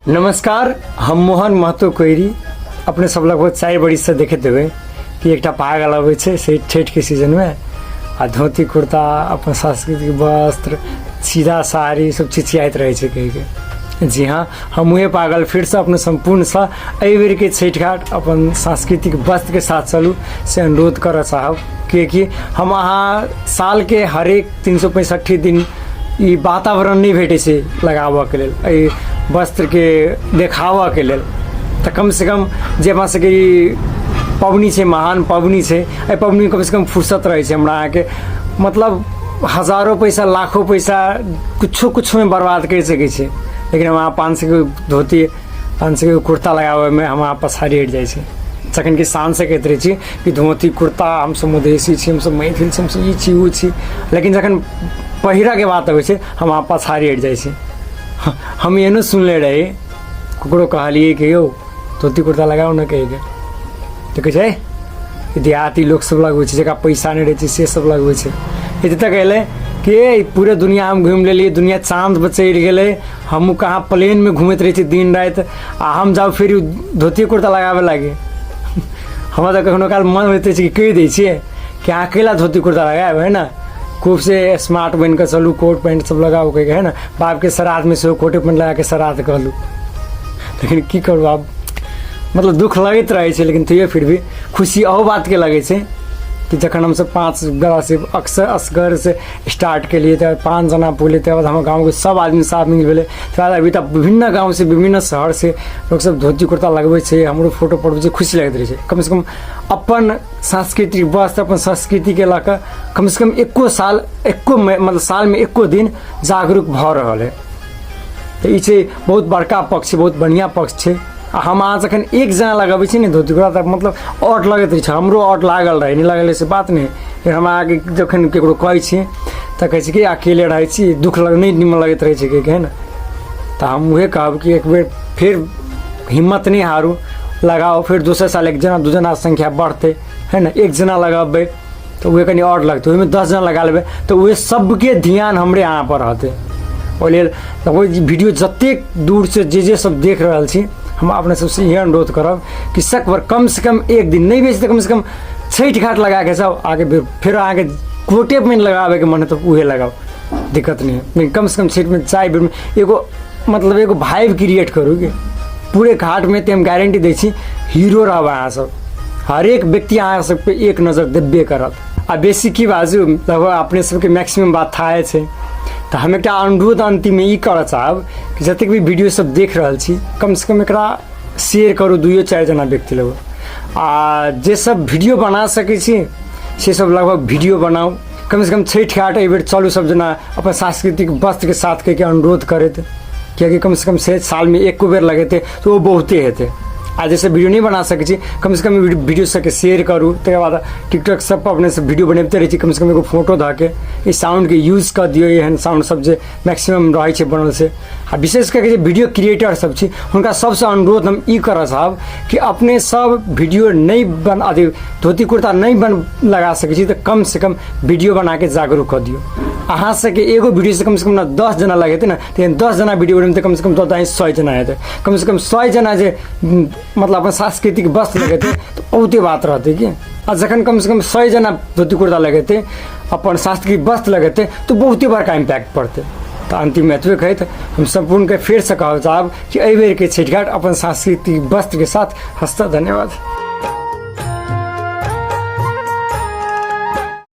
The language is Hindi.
नमस्कार, हम मोहन महतो कोइरी अपने सब लगभग 4 बड़ी से देखते हुए कि एक पागल अबै छै से छठ के सीजन में आ धोती कुर्ता अपन सांस्कृतिक वस्त्र सीधा साड़ी सब चिचियात रहे छै कह के। जी हाँ, हम वही पागल फिर से अपने संपूर्ण सा बेर के छठ घाट अपन सांस्कृतिक वस्त्र के साथ चलू से अनुरोध कर चाहब कि हम अहाँ साल के हरेक 365 दिन ई वातावरण नहीं भेटे से लगाबऽ के लेल वस्त्र के देखाबऽ के लेल तो कम से कम जे हमरा सबके पबनी छै, महान पबनी छै, एहि पबनी कम से कम फुर्सत रहे छै हमरा अहाँ के, मतलब हजारों पैसा लाखों पैसा कुछो में बर्बाद कर सके छै, लेकिन हम 500 के धोती 500 के कुर्ता लगाबे में हम पछाड़ी हट जाइ छै। जखन कि शान से कहते रहे छी कि धोती कुर्ता हम सब मधेसी छी, हम सब मैथिल छी, हम सब ई छी उ छी, लेकिन जखन पहिरा के बात अबै छै हम पछाड़ी हट जाइ छै। हम एहनो सुनले रहे ककरो कहलिए कि यौ धोती कुर्ता लगाओ न कह के, तो कहे छै देहाती लोग सब लगबै छै, जकरा पैसा नहीं रहे से सब लगबै छै। एते तक अयलै कि पूरे दुनिया हम घूम लेलिए, दुनिया चाँद पर चढ़ि गेलै, हम कहाँ प्लेन में घूमत रहे दिन रात, आ हम जाओ फिर धोती कुर्ता लगाबे लागे। हमरा तो कखनो काल मन होते कि कह दै छियै कि अकेला धोती कुर्ता लगाए है ना, खूब से स्मार्ट बन कर चलू, कोट पैंट सब लगाओ कह है ना, बाप के श्राद्ध में से कोटे पैंट लगा के श्राद्ध कहलू, लेकिन की करू आब, मतलब दुख लगत रहे छै, लेकिन तैयो फिर भी खुशी अहो बात के लगे छै कि जखन हम सब 5 गोरा से अक्सर असगर से स्टार्ट के लिए 5 जना पुले, तक बाद हम गाँव के सब आदमी साथ मिल गए, अभी तक विभिन्न गाँव से विभिन्न शहर से लोग सब धोती कुर्ता लगबे छै, हमरो फोटो पड़बै छै, खुशी लगत रहे छै। कम से कम अपन सांस्कृतिक वस्त्र अपन संस्कृति के लऽ कम से कम एको साल मतलब साल में एको दिन जागरूक भ रहल है, तो ई बहुत बड़का पक्ष है, बहुत बढ़िया पक्ष है। हम अहाँ जखन एक जना लगाबै छी ने धोती कुर्ता तक मतलब औट लगत रहे छै, हमरो औट लागल रहे, नहीं लागल से बात नहीं। फिर हम आगे जखन केकरो कहै छी तो कहै छै कि अकेले रहे छी, दुख नहीं निमन लगत रहे छै कि है ना, तो हम वही कहब कि एक बेर फिर हिम्मत नहीं हारू, लगाओ, फिर दूसरे साल 1 जना 2 जना संख्या बढ़ते है ना, 1 जना लगाबे तो वह कनी और लगते, वही में 10 जना लगा लेबे तो वह सबके ध्यान हमरे यहाँ पर रहते। ओहि तो वही वीडियो जतेक दूर से जे सब देख रहा छी, हम अपने सबसे यह अनुरोध करब कि सकभर कम से कम एक दिन नहीं बेच तो कम से कम छठ घाट लगा के सब आगे फिर आगे कोटे में लगावे के मन है तो उहे लगाओ, दिक्कत नहीं है, लेकिन कम से कम छठ में चाय बेर में एगो मतलब एगो वाइब क्रिएट करू के पूरे घाट में, तो हम गारंटी दै छी हीरो रहब अहाँ सब, हर एक व्यक्ति अहाँ सब पे एक नज़र देबे करत। आ बेसी की बाजू लगभग अपने सबके मैक्सिमम बात था छै, तो हम एक अनुरोध अंतिम में ई कर चाहब कि जतेक भी वीडियो सब देख रहा छी कम से कम एकरा शेयर करू 2-4 जना व्यक्ति लोग, आ जे सब वीडियो बना सके छी से सब लगभग वीडियो बनाओ, कम से कम छठ घाट एहि बेर चलू सब जना अपन सांस्कृतिक वस्त्र के साथ के अनुरोध करे थे, क्योंकि कम से कम से साल में 1 बेर लगे थे तो वो बहुते हेते। आज जैसे वीडियो नहीं बना सके छी कम से कम वीडियो सबके शेयर करू, तकर बाद टिकटॉक सब पर अपने से वीडियो बनबते रहे छी, कम से कम एगो फोटो धऽ के साउंड के यूज कर दियो, एहन साउंड सब जे मैक्सिमम रहे छै बनल से। आ विशेष करके जे वीडियो क्रिएटर सब छी हुनका सबसे अनुरोध हम ई करऽ चाहब कि अपने सब वीडियो नहीं बन अथी धोती कुर्ता नहीं बन लगा सके छी तो कम से कम वीडियो बना के जागरूक कर दियो। अहाँ सबके एगो वीडियो से कम ना 10 जना लगेते ना, लेकिन 10 जना वीडियो बनते कम से कम 100 जना हेते, कम से कम 100 जना जे मतलब अपन सांस्कृतिक वस्त्र लगेते तो बहुते बात रहते कि, आ जखन कम से कम 100 जना धोती कुर्ता लगेते अपन सांस्कृतिक वस्त्र लगेते तो बहुते बड़का इम्पैक्ट पड़ते। तो अंतिम में एतबे कहैत हम संपूर्ण के फिर से कहब चाहब कि एहि बेर के छठ घाट अपन सांस्कृतिक वस्त्र के साथ हंसता। धन्यवाद।